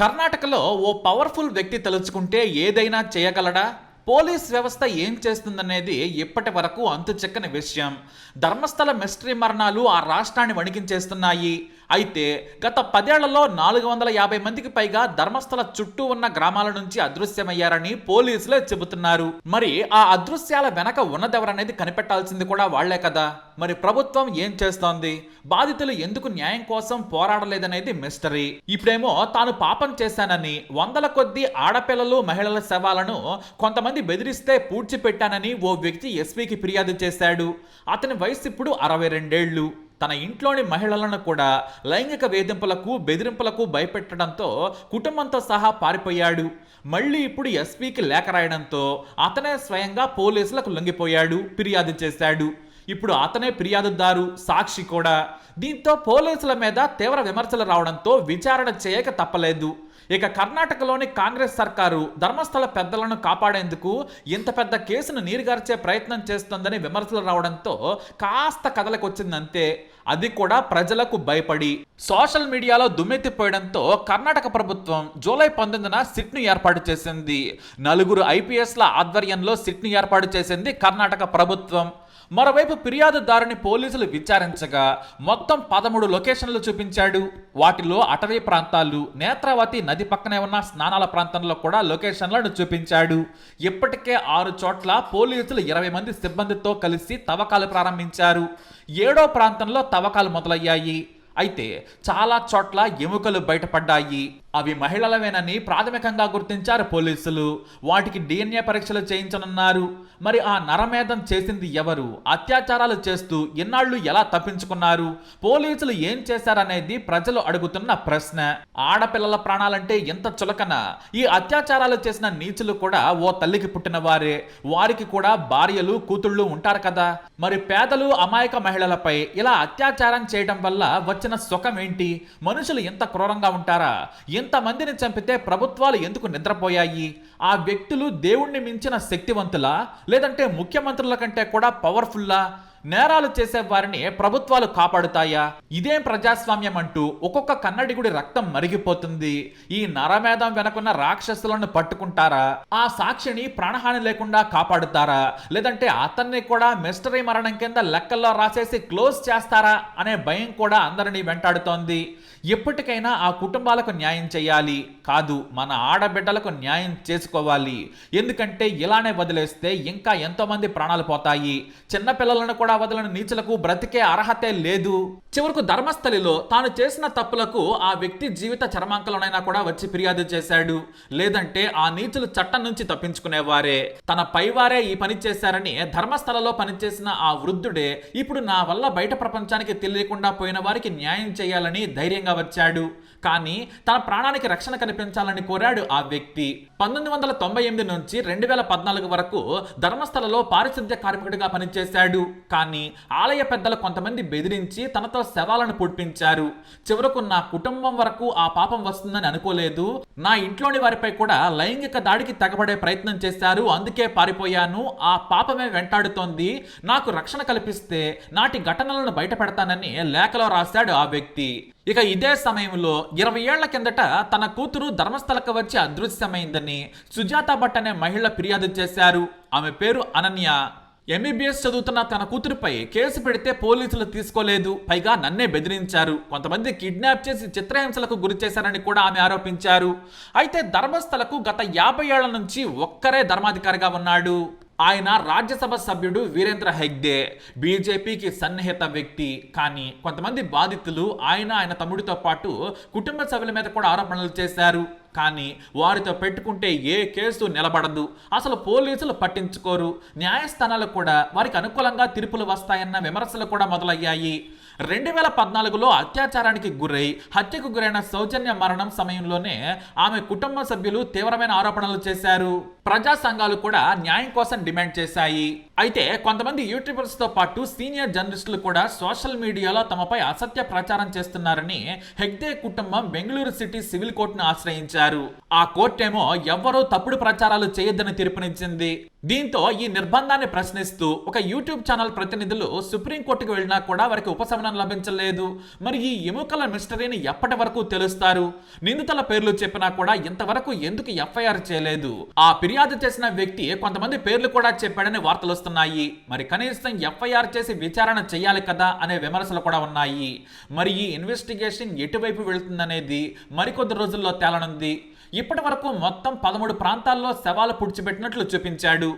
కర్ణాటకలో ఓ పవర్ఫుల్ వ్యక్తి తలుచుకుంటే ఏదైనా చేయగలడా? పోలీస్ వ్యవస్థ ఏం చేస్తుందనేది ఇప్పటి వరకు అంతుచిక్కని విషయం. ధర్మస్థల మిస్టరీ మరణాలు ఆ రాష్ట్రాన్ని వణికించేస్తున్నాయి. అయితే గత 10 ఏళ్లలో 450 మందికి పైగా ధర్మస్థల చుట్టూ ఉన్న గ్రామాల నుంచి అదృశ్యమయ్యారని పోలీసులే చెబుతున్నారు. మరి ఆ అదృశ్యాల వెనక ఉన్నదెవరనేది కనిపెట్టాల్సింది కూడా వాళ్లే కదా. మరి ప్రభుత్వం ఏం చేస్తోంది? బాధితులు ఎందుకు న్యాయం కోసం పోరాడలేదనేది మిస్టరీ. ఇప్పుడేమో తాను పాపం చేశానని వందల కొద్దీ ఆడపిల్లలు మహిళల శవాలను కొంతమంది బెదిరిస్తే పూడ్చిపెట్టానని ఓ వ్యక్తి ఎస్పీకి ఫిర్యాదు చేశాడు. అతని వయసు ఇప్పుడు 62 ఏళ్లు. తన ఇంట్లోని మహిళలను కూడా లైంగిక వేధింపులకు బెదిరింపులకు భయపెట్టడంతో కుటుంబంతో సహా పారిపోయాడు. మళ్ళీ ఇప్పుడు ఎస్పీకి లేఖ రాయడంతో అతనే స్వయంగా పోలీసులకు లొంగిపోయాడు, ఫిర్యాదు చేశాడు. ఇప్పుడు అతనే ఫిర్యాదుదారు, సాక్షి కూడా. దీంతో పోలీసుల మీద తీవ్ర విమర్శలు రావడంతో విచారణ చేయక తప్పలేదు. ఇక కర్ణాటకలోని కాంగ్రెస్ సర్కారు ధర్మస్థల పెద్దలను కాపాడేందుకు ఇంత పెద్ద కేసును నీరుగార్చే ప్రయత్నం చేస్తోందని విమర్శలు రావడంతో కాస్త కదలకొచ్చిందంతే. అది కూడా ప్రజలకు భయపడి. సోషల్ మీడియాలో దుమ్మెత్తిపోయడంతో కర్ణాటక ప్రభుత్వం జూలై 19న సిట్ను ఏర్పాటు చేసింది. 4 ఐపీఎస్ల ఆధ్వర్యంలో సిట్ను ఏర్పాటు చేసింది కర్ణాటక ప్రభుత్వం. మరోవైపు ఫిర్యాదుదారుని పోలీసులు విచారించగా మొత్తం 13 లొకేషన్లు చూపించాడు. వాటిలో అటవీ ప్రాంతాలు, నేత్రావతి నది పక్కనే ఉన్న స్నానాల ప్రాంతంలో కూడా లొకేషన్లను చూపించాడు. ఇప్పటికే 6 చోట్ల పోలీసులు 20 మంది సిబ్బందితో కలిసి తవ్వకాలు ప్రారంభించారు. 7వ ప్రాంతంలో తవ్వకాలు మొదలయ్యాయి. అయితే చాలా చోట్ల ఎముకలు బయటపడ్డాయి. అవి మహిళలవేనని ప్రాథమికంగా గుర్తించారు పోలీసులు. వాటికి DNA పరీక్షలు చేయించనున్నారు. మరి ఆ నరమేధం చేసింది ఎవరు? అత్యాచారాలు చేస్తూ ఇన్నాళ్లు ఎలా తప్పించుకున్నారు? పోలీసులు ఏం చేశారనేది ప్రజలు అడుగుతున్న ప్రశ్న. ఆడపిల్లల ప్రాణాలంటే ఎంత చులకన? ఈ అత్యాచారాలు చేసిన నీచులు కూడా ఓ తల్లికి పుట్టిన వారే. వారికి కూడా భార్యలు, కూతుళ్ళు ఉంటారు కదా. మరి పేదలు, అమాయక మహిళలపై ఇలా అత్యాచారం చేయడం వల్ల వచ్చిన సుఖం ఏంటి? మనుషులు ఎంత క్రూరంగా ఉంటారా? ఇంతమందిని చంపితే ప్రభుత్వాలు ఎందుకు నిద్రపోయాయి? ఆ వ్యక్తులు దేవుణ్ణి మించిన శక్తివంతులా, లేదంటే ముఖ్యమంత్రుల కంటే కూడా పవర్ఫుల్లా? నేరాలు చేసే వారిని ప్రభుత్వాలు కాపాడుతాయా? ఇదేం ప్రజాస్వామ్యం అంటూ ఒక్కొక్క కన్నడిగుడి రక్తం మరిగిపోతుంది. ఈ నరమేధం వెనకున్న రాక్షసులను పట్టుకుంటారా? ఆ సాక్షిని ప్రాణహాని లేకుండా కాపాడుతారా? లేదంటే అతన్ని కూడా మిస్టరీ మరణం కింద లెక్కల్లో రాసేసి క్లోజ్ చేస్తారా అనే భయం కూడా అందరినీ వెంటాడుతోంది. ఎప్పటికైనా ఆ కుటుంబాలకు న్యాయం చేయాలి. కాదు, మన ఆడబిడ్డలకు న్యాయం చేసుకోవాలి. ఎందుకంటే ఇలానే వదిలేస్తే ఇంకా ఎంతో మంది ప్రాణాలు పోతాయి. చిన్నపిల్లలను కూడా వదలని నీచులకు బ్రతికే అర్హతే లేదు. చివరకు ధర్మస్థలిలో తాను చేసిన తప్పులకు ఆ వ్యక్తి జీవిత చరమాంకంలోనైనా కూడా వచ్చి ఫిర్యాదు చేశాడు. లేదంటే ఆ నీచులు చట్టం నుంచి తప్పించుకునేవారే. తన పైవారే ఈ పని చేశారని ధర్మస్థలలో పనిచేసిన ఆ వృద్ధుడే ఇప్పుడు నా వల్ల బయట ప్రపంచానికి తెలియకుండా పోయిన వారికి న్యాయం చేయాలని ధైర్యంగా వచ్చాడు. కానీ తన ప్రాణానికి రక్షణ కల్పించాలని కోరాడు ఆ వ్యక్తి. 1998 నుంచి 2014 వరకు ధర్మస్థలలో పారిశుద్ధ్య కార్మికుడిగా పనిచేశాడు. కానీ ఆలయ పెద్దలు కొంతమంది బెదిరించి తనతో శవాలను పుడిపించారు. చివరకు నా కుటుంబం వరకు ఆ పాపం వస్తుందని అనుకోలేదు. నా ఇంట్లోని వారిపై కూడా లైంగిక దాడికి తెగబడే ప్రయత్నం చేశారు. అందుకే పారిపోయాను. ఆ పాపమే వెంటాడుతోంది. నాకు రక్షణ కల్పిస్తే నాటి ఘటనలను బయట పెడతానని లేఖలో రాశాడు ఆ వ్యక్తి. ఇక ఇదే సమయంలో 20 ఏళ్ల కిందట తన కూతురు ధర్మస్థలకు వచ్చి అదృశ్యమైందని సుజాత భట్ అనే మహిళ ఫిర్యాదు చేశారు. ఆమె పేరు అనన్య. MBBS చదువుతున్న తన కూతురుపై కేసు పెడితే పోలీసులు తీసుకోలేదు. పైగా నన్నే బెదిరించారు. కొంతమంది కిడ్నాప్ చేసి చిత్రహింసలకు గురి చేశారని కూడా ఆమె ఆరోపించారు. అయితే ధర్మస్థలకు గత 50 ఏళ్ల నుంచి ఒక్కరే ధర్మాధికారిగా ఉన్నాడు. ఆయన రాజ్యసభ సభ్యుడు వీరేంద్ర హెగ్డే, బీజేపీకి సన్నిహిత వ్యక్తి. కానీ కొంతమంది బాధితులు ఆయన తమ్ముడితో పాటు కుటుంబ సభ్యుల మీద కూడా ఆరోపణలు చేశారు. కానీ వారితో పెట్టుకుంటే ఏ కేసు నిలబడదు. అసలు పోలీసులు పట్టించుకోరు. న్యాయస్థానాలు కూడా వారికి అనుకూలంగా తీర్పులు వస్తాయన్న విమర్శలు కూడా మొదలయ్యాయి. 2014లో అత్యాచారానికి గురై హత్యకు గురైన సౌజన్య మరణం సమయంలోనే ఆమె కుటుంబ సభ్యులు తీవ్రమైన ఆరోపణలు చేశారు. ప్రజా సంఘాలు కూడా న్యాయం కోసం డిమాండ్ చేశాయి. అయితే కొంతమంది యూట్యూబర్స్ తో పాటు సీనియర్ జర్నలిస్టులు కూడా సోషల్ మీడియాలో తమపై అసత్య ప్రచారం చేస్తున్నారని హెగ్డే కుటుంబం బెంగళూరు సిటీ సివిల్ కోర్టును ఆశ్రయించారు. ఆ కోర్టేమో ఎవ్వరూ తప్పుడు ప్రచారాలు చేయొద్దని తీర్పునిచ్చింది. దీంతో ఈ నిర్బంధాన్ని ప్రశ్నిస్తూ ఒక యూట్యూబ్ ఛానల్ ప్రతినిధులు సుప్రీంకోర్టుకు వెళ్ళినా కూడా వారికి ఉపశమనం లభించలేదు. మరి ఈ ఎముకల మిస్టరీని ఎప్పటి వరకు తెలుస్తారు? నిందితుల పేర్లు చెప్పినా కూడా ఇంతవరకు ఎందుకు ఎఫ్ఐఆర్ చేయలేదు? ఆ ఫిర్యాదు చేసిన వ్యక్తి కొంతమంది పేర్లు కూడా చెప్పాడని వార్తలు వస్తున్నాయి. మరి కనీసం ఎఫ్ఐఆర్ చేసి విచారణ చేయాలి కదా అనే విమర్శలు కూడా ఉన్నాయి. మరి ఈ ఇన్వెస్టిగేషన్ ఎటువైపు వెళ్తుందనేది మరికొద్ది రోజుల్లో తేలనుంది. ఇప్పటి వరకు మొత్తం 13 ప్రాంతాల్లో శవాలు పుడిచిపెట్టినట్లు చూపించాడు.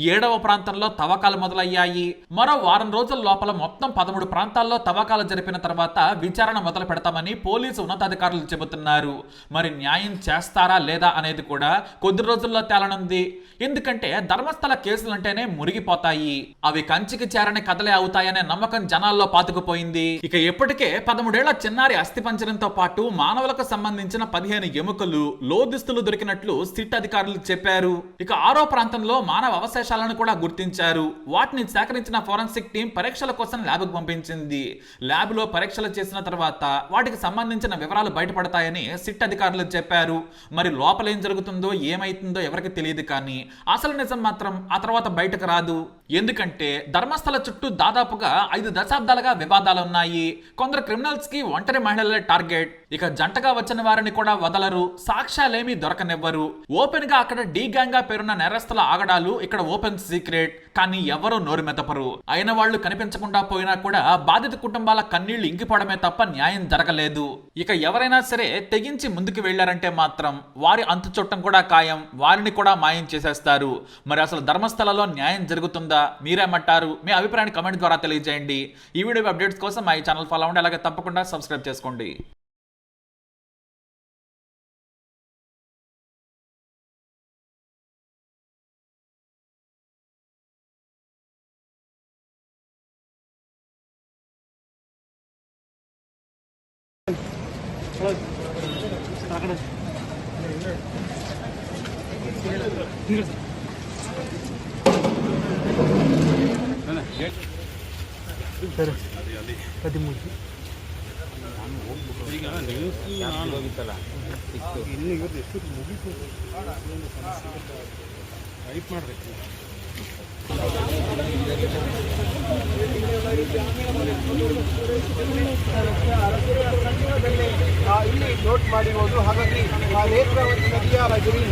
7వ ప్రాంతంలో తవ్వకాలు మొదలయ్యాయి. మరో వారం రోజుల లోపల మొత్తం 13 ప్రాంతాల్లో తవ్వకాలు జరిపిన తర్వాత విచారణ మొదలు పెడతామని పోలీసు ఉన్నతాధికారులు చెబుతున్నారు. మరి న్యాయం చేస్తారా లేదా అనేది కూడా కొద్ది రోజుల్లో తేలనుంది. ఎందుకంటే ధర్మస్థల కేసులంటేనే మురిగిపోతాయి. అవి కంచికి చేరని కథలే అవుతాయనే నమ్మకం జనాల్లో పాతుకుపోయింది. ఇక ఇప్పటికే 13 ఏళ్ల చిన్నారి అస్థిపంజరంతో పాటు మానవులకు సంబంధించిన 15 ఎముకలు లోదిస్తులు దొరికినట్లు సిట్ అధికారులు చెప్పారు. ఇక 6వ ప్రాంతంలో మానవ అవశేషాలను కూడా గుర్తించారు. వాటిని సేకరించిన ఫోరెన్సిక్ టీం పరీక్షల కోసం ల్యాబ్కు పంపించింది. ల్యాబ్లో పరీక్షలు చేసిన తర్వాత వాటికి సంబంధించిన వివరాలు బయటపడతాయని సిట్ అధికారులు చెప్పారు. మరి లోపల ఏం జరుగుతుందో ఏమైతుందో ఎవరికి తెలియదు, కానీ అసలు నిజం మాత్రం ఆ తర్వాత బయటకు రాదు. ఎందుకంటే ధర్మస్థల చుట్టూ దాదాపుగా 5 దశాబ్దాలుగా వివాదాలు ఉన్నాయి. కొందరు క్రిమినల్స్ కి ఒంటరి మహిళలే టార్గెట్. ఇక జంటగా వచ్చిన వారిని కూడా వదలరు, సాక్ష్యాలేమీ దొరకనివ్వరు. ఓపెన్ గా అక్కడ డీ గ్యాంగ్ గా పేరున్న నేరస్తుల ఆగడాలు ఇక్కడ ఓపెన్ సీక్రెట్. కానీ ఎవరూ నోరు మెదపరు. అయిన వాళ్ళు కనిపించకుండా పోయినా కూడా బాధిత కుటుంబాల కన్నీళ్లు ఇంకిపోవడమే తప్ప న్యాయం జరగలేదు. ఇక ఎవరైనా సరే తెగించి ముందుకు వెళ్లారంటే మాత్రం వారి అంతు చుట్టం కూడా ఖాయం. వారిని కూడా మాయం చేసేస్తారు. మరి అసలు ధర్మస్థలలో న్యాయం జరుగుతుందా? మీరేమంటారు? మీ అభిప్రాయాన్ని కమెంట్ ద్వారా తెలియజేయండి. ఈ వీడియో అప్డేట్స్ కోసం మా ఈ ఛానల్ ఫాలో అవ్వండి. అలాగే తప్పకుండా సబ్స్క్రైబ్ చేసుకోండి. ಇಲ್ಲಿ ನೋಟ್ ಮಾಡಿರೋದು. ಹಾಗಾಗಿ ಆ ನೇತ್ರಾವತಿ ನದಿಯ ರಜನಿ